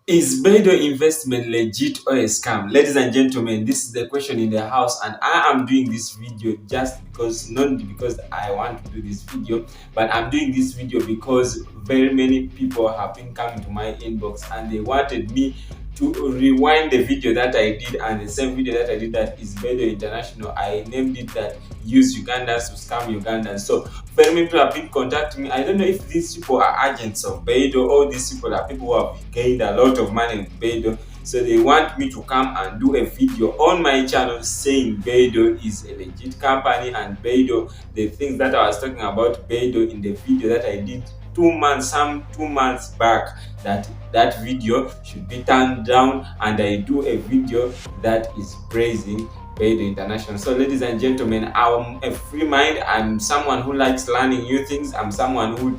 Is Baydle investment legit or a scam? Ladies and gentlemen, this is the question in the house, and I am doing this video just because, not because I want to do this video, but I'm doing this video because very many people have been coming to my inbox and they wanted me to rewind the video that I did, and the same video that I did, that is Baydle International. I named it that use Ugandans to scam Ugandans. So very many people have been contacting me. I don't know if these people are agents of Baydle or these people are people who have gained a lot of money with Baydle. So they want me to come and do a video on my channel saying Baydle is a legit company, and Baydle, the things that I was talking about Baydle in the video that I did 2 months back, that video should be turned down, and I do a video that is praising Baydle International. So ladies and gentlemen, I'm a free mind. I'm someone who likes learning new things. I'm someone who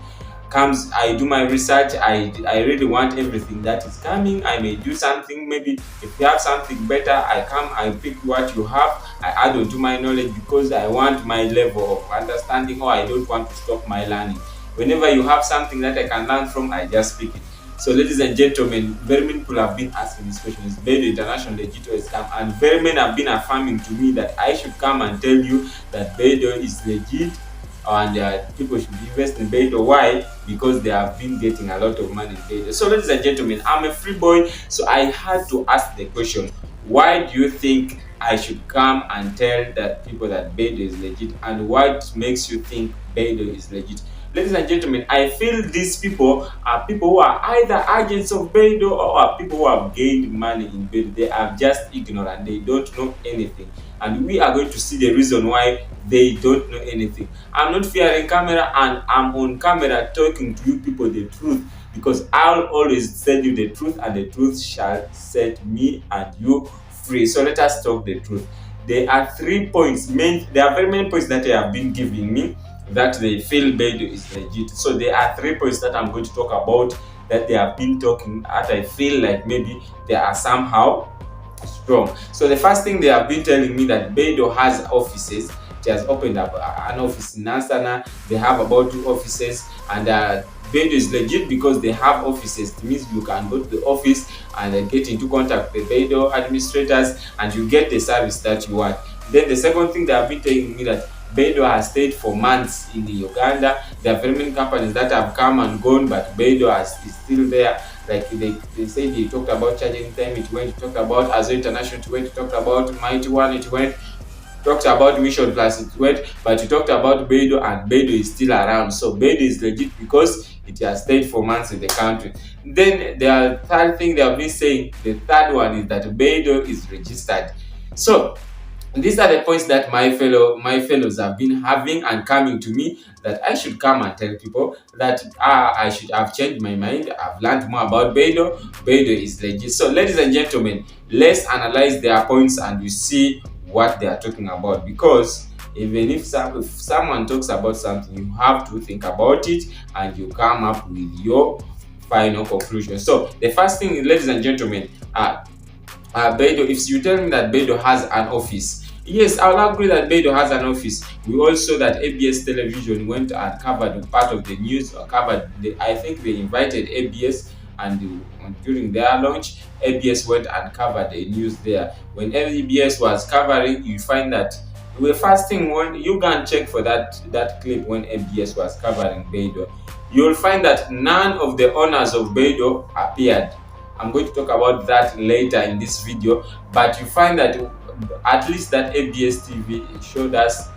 comes, I do my research. I really want everything that is coming. I may do something, maybe if you have something better, I come, I pick what you have, I add on to my knowledge because I want my level of understanding, or I don't want to stop my learning. Whenever you have something that I can learn from, I just pick it. So ladies and gentlemen, very many people have been asking this question: is Baydle International legit or a scam? And very many have been affirming to me that I should come and tell you that Baydle is legit, and people should invest in Baydle. Why? Because they have been getting a lot of money in Baydle. So ladies and gentlemen, I'm a free boy, so I had to ask the question: why do you think I should come and tell that people that Baydle is legit, and what makes you think Baydle is legit? Ladies and gentlemen, I feel these people are people who are either agents of Baydle or are people who have gained money in Baydle. They are just ignorant. They don't know anything. And we are going to see the reason why they don't know anything. I'm not fearing camera, and I'm on camera talking to you people the truth, because I'll always tell you the truth, and the truth shall set me and you free. So let us talk the truth. There are 3 points. There are very many points that they have been giving me that they feel Baydle is legit. So there are 3 points that I'm going to talk about that they have been talking that I feel like maybe they are somehow strong. So the first thing, they have been telling me that Baydle has offices. It has opened up an office in Nansana. They have about 2 offices, and Baydle is legit because they have offices. It means you can go to the office and get into contact with the Baydle administrators, and you get the service that you want. Then the second thing, they have been telling me that Baydle has stayed for months in Uganda. There are very many companies that have come and gone, but Baydle is still there. Like they say, they talked about charging time, it went, talked about Azure International, it went, talked about Mighty One, it went, talked about Mission Plus, it went, but you talked about Baydle, and Baydle is still around. So Baydle is legit because it has stayed for months in the country. Then the third thing they have been saying, the third one, is that Baydle is registered. So these are the points that my fellows have been having and coming to me, that I should come and tell people that I should have changed my mind. I've learned more about Baydle. Baydle is legit. So ladies and gentlemen, let's analyze their points and you see what they are talking about, because even if someone talks about something, you have to think about it and you come up with your final conclusion. So the first thing, ladies and gentlemen, Baydle, if you tell me that Baydle has an office, yes, I will agree that Baydle has an office. We also that ABS television went and covered part of the news, or covered I think they invited ABS, and during their launch, ABS went and covered the news there. When ABS was covering, you find that the first thing, when you go and check for that clip when ABS was covering Baydle, you'll find that none of the owners of Baydle appeared. I'm going to talk about that later in this video, but you find that at least that ABS TV showed us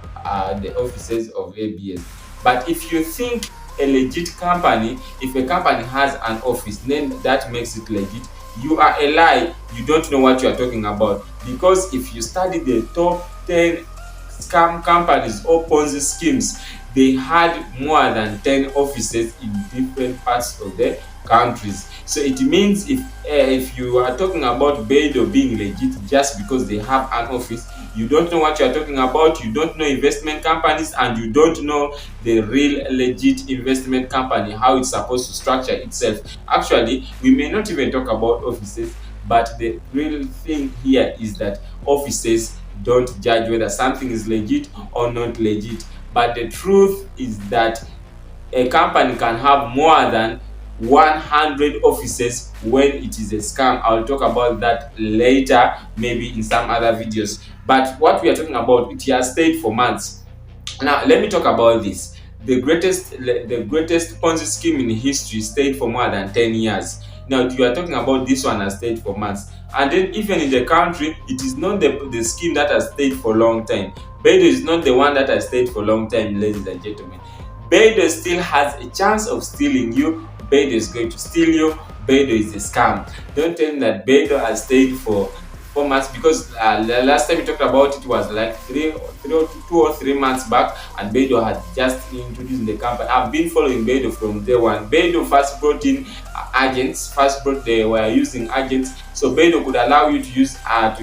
the offices of ABS. But if you think a legit company, if a company has an office, then that makes it legit. You are a lie. You don't know what you are talking about, because if you study the top 10 scam companies or Ponzi schemes, they had more than 10 offices in different parts of the countries. So it means if you are talking about Baydle being legit just because they have an office, you don't know what you are talking about. You don't know investment companies, and you don't know the real legit investment company, how it's supposed to structure itself. Actually, we may not even talk about offices, but the real thing here is that offices don't judge whether something is legit or not legit. But the truth is that a company can have more than 100 offices when it is a scam. I'll talk about that later, maybe in some other videos. But what we are talking about, it has stayed for months. Now let me talk about this. The greatest Ponzi scheme in history stayed for more than 10 years. Now you are talking about this one has stayed for months. And then even in the country, it is not the scheme that has stayed for a long time. Baydle is not the one that has stayed for a long time, ladies and gentlemen. Baydle still has a chance of stealing you. Baydle is going to steal you. Baydle is a scam. Don't tell me that Baydle has stayed for 4 months, because the last time we talked about it was like 2 or 3 months back, and Baydle had just introduced in the company. I've been following Baydle from day one. Baydle first brought in agents. They were using agents, so Baydle could allow you to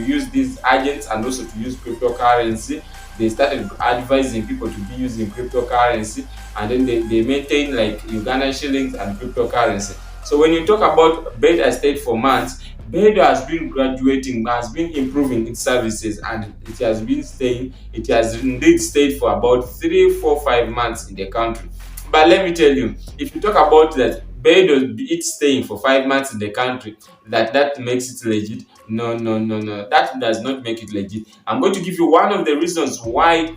use these agents and also to use cryptocurrency. They started advising people to be using cryptocurrency, and then they maintain like Uganda shillings and cryptocurrency. So when you talk about Baydle has stayed for months, Baydle has been graduating, has been improving its services, and it has been staying. It has indeed stayed for about 3, 4, 5 months in the country. But let me tell you, if you talk about that Baydle it's staying for 5 months in the country, that makes it legit. No, no, no, no. That does not make it legit. I'm going to give you one of the reasons why.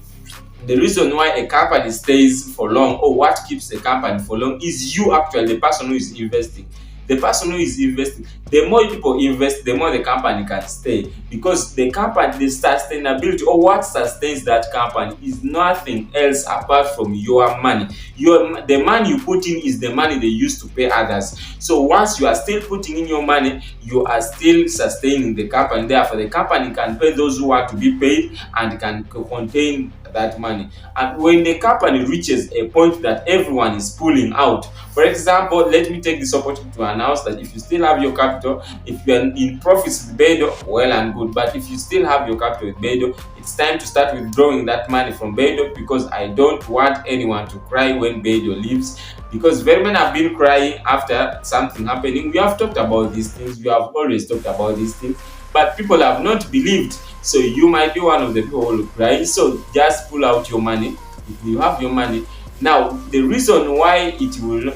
The reason why a company stays for long, or what keeps a company for long, is you actually, the person who is investing. The person who is investing, the more people invest, the more the company can stay, because the company, the sustainability, or what sustains that company, is nothing else apart from your money. The money you put in is the money they use to pay others. So once you are still putting in your money, you are still sustaining the company. Therefore the company can pay those who want to be paid and can contain that money. And when the company reaches a point that everyone is pulling out, for example, let me take this opportunity to announce that if you still have your capital, if you are in profits with Baydle, well and good. But if you still have your capital with Baydle, it's time to start withdrawing that money from Baydle, because I don't want anyone to cry when Baydle leaves, because very many have been crying after something happening. We have talked about these things. We have always talked about these things, but people have not believed. So you might be one of the people who will cry. So just pull out your money if you have your money. Now the reason why it will,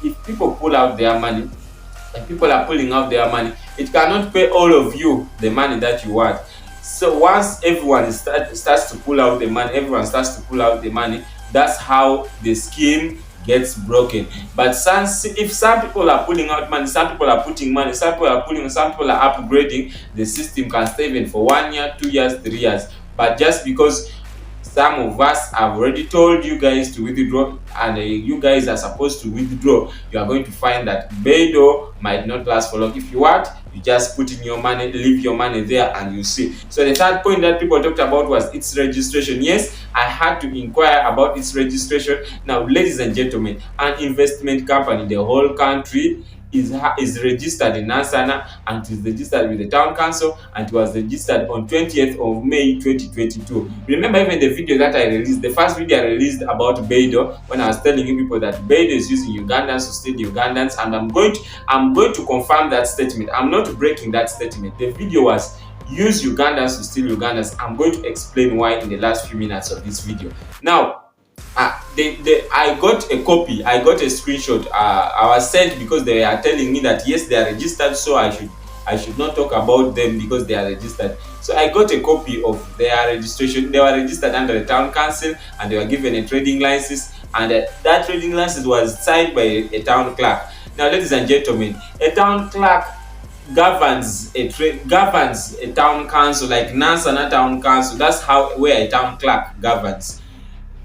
if people pull out their money, and people are pulling out their money, it cannot pay all of you the money that you want. So once everyone starts to pull out the money, that's how the scheme gets broken. But if some people are pulling out money, some people are putting money, some people are upgrading, the system can stay even for 1 year, 2 years, 3 years. But just because some of us have already told you guys to withdraw, and you guys are supposed to withdraw, you are going to find that Baydle might not last for long. If you want, you just put in your money, leave your money there, and you see. So the third point that people talked about was its registration. Yes, I had to inquire about its registration. Now, ladies and gentlemen, an investment company, the whole country is registered in Nansana, and it is registered with the town council, and it was registered on 20th of May 2022. Remember, even the video that I released, the first video I released about Baydle, when I was telling you people that Baydle is using Ugandans to steal Ugandans, and I'm going to confirm that statement. I'm not breaking that statement. The video was use Ugandans to steal Ugandans. I'm going to explain why in the last few minutes of this video. Now, I got a copy, I got a screenshot. I was sent, because they are telling me that yes, they are registered, so I should not talk about them because they are registered. So I got a copy of their registration. They were registered under the town council, and they were given a trading license, and that trading license was signed by a town clerk. Now, ladies and gentlemen, a town clerk governs a town council, like Nansana town council. That's where a town clerk governs.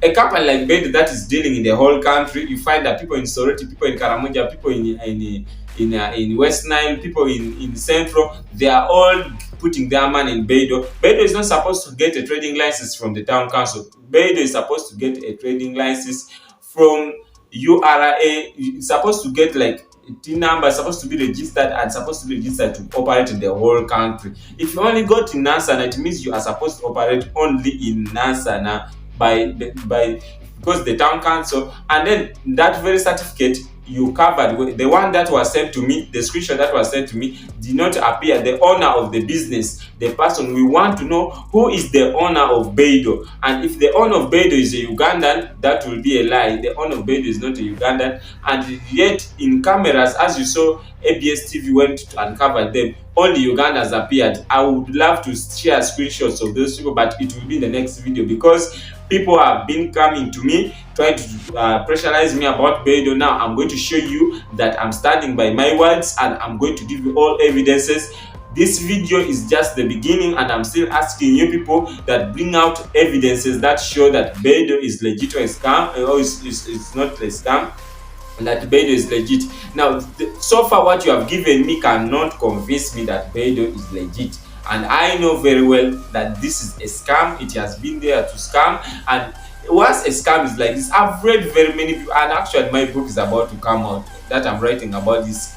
A company like Baydle that is dealing in the whole country, you find that people in Soroti, people in Karamoja, people in West Nile, people in Central, they are all putting their money in Baydle. Baydle is not supposed to get a trading license from the town council. Baydle is supposed to get a trading license from URA. It's supposed to get like TIN number, supposed to be registered, and supposed to be registered to operate in the whole country. If you only got in Nansana, it means you are supposed to operate only in Nansana because the town council, and then that very certificate you covered the one that was sent to me, the screenshot that was sent to me did not appear the owner of the business, the person. We want to know who is the owner of Baydle. And if the owner of Baydle is a Ugandan, that will be a lie. The owner of Baydle is not a Ugandan. And yet in cameras, as you saw, ABS TV went to uncover them, only Ugandans appeared. I would love to share screenshots of those people, but it will be the next video, because people have been coming to me trying to pressurize me about Baydle. Now I'm going to show you that I'm standing by my words, and I'm going to give you all evidences. This video is just the beginning, and I'm still asking you people that bring out evidences that show that Baydle is legit or a scam, or it's not a scam, and that Baydle is legit. Now, so far what you have given me cannot convince me that Baydle is legit. And I know very well that this is a scam. It has been there to scam. And once a scam is like this, I've read very many people, and actually my book is about to come out that I'm writing about these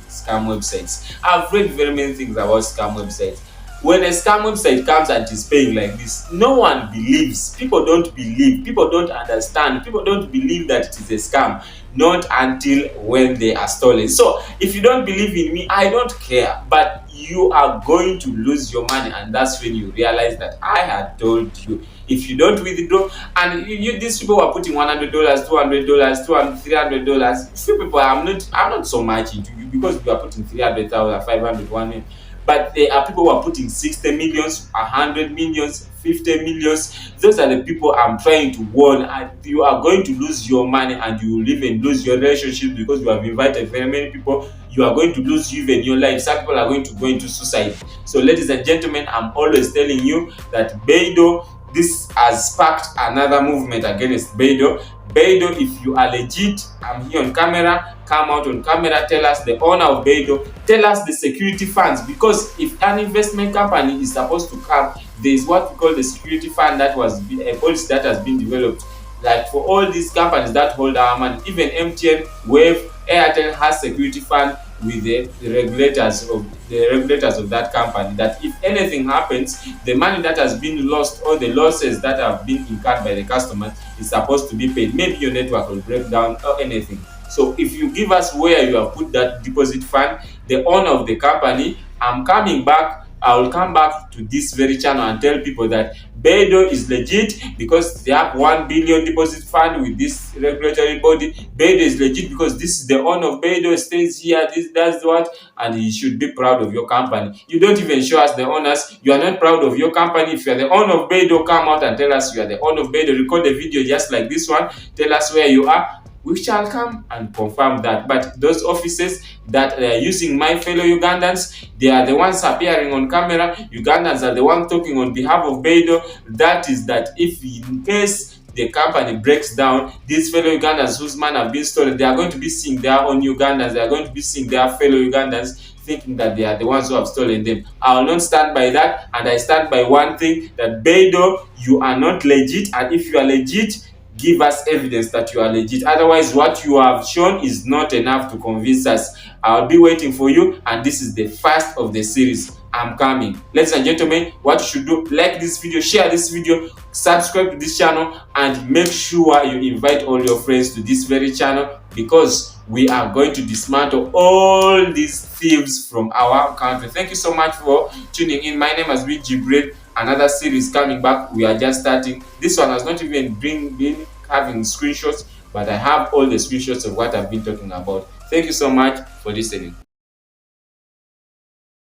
scam websites. I've read very many things about scam websites. When a scam website comes and is paying like this, no one believes. People don't believe. People don't understand. People don't believe that it is a scam, not until when they are stolen. So if you don't believe in me, I don't care, but you are going to lose your money, and that's when you realize that I had told you. If you don't withdraw, and these people were putting $100, $200, $300. Few people, I'm not so much into you, because we are putting 300,000, 500, 1 million. But there are people who are putting 60 millions, 100 millions, 50 millions. Those are the people I'm trying to warn. And you are going to lose your money, and you will even lose your relationship, because you have invited very many people. You are going to lose even your life. Some people are going to go into suicide. So ladies and gentlemen, I'm always telling you that Baydle, this has sparked another movement against Baydle. Baydle, if you are legit, I'm here on camera. Come out on camera, tell us the owner of Baydle, tell us the security funds, because if an investment company is supposed to come, there is what we call the security fund, that was a policy that has been developed, like for all these companies that hold our money. Even MTN, Wave, Airtel has security fund with the regulators of that company, that if anything happens, the money that has been lost or the losses that have been incurred by the customers is supposed to be paid. Maybe your network will break down or anything. So if you give us where you have put that deposit fund, the owner of the company, I'm coming back. I will come back to this very channel and tell people that Baydle is legit because they have 1 billion deposit fund with this regulatory body. Baydle is legit because this is the owner of Baydle, stays here, this does what, and you should be proud of your company. You don't even show us the owners. You are not proud of your company. If you are the owner of Baydle, come out and tell us you are the owner of Baydle. Record a video just like this one. Tell us where you are. We shall come and confirm that. But those offices that are using my fellow Ugandans, they are the ones appearing on camera. Ugandans are the ones talking on behalf of Baydle. That is that if in case the company breaks down, these fellow Ugandans whose money have been stolen, they are going to be seeing their own Ugandans. They are going to be seeing their fellow Ugandans, thinking that they are the ones who have stolen them. I will not stand by that, and I stand by one thing, that Baydle, you are not legit, and if you are legit, give us evidence that you are legit. Otherwise, what you have shown is not enough to convince us. I'll be waiting for you, and this is the first of the series. I'm coming. Ladies and gentlemen, what you should do, like this video, share this video, subscribe to this channel, and make sure you invite all your friends to this very channel, because we are going to dismantle all these thieves from our country. Thank you so much for tuning in. My name has been Jibril. Another series coming back. We are just starting. This one has not even been having screenshots, but I have all the screenshots of what I've been talking about. Thank you so much for listening.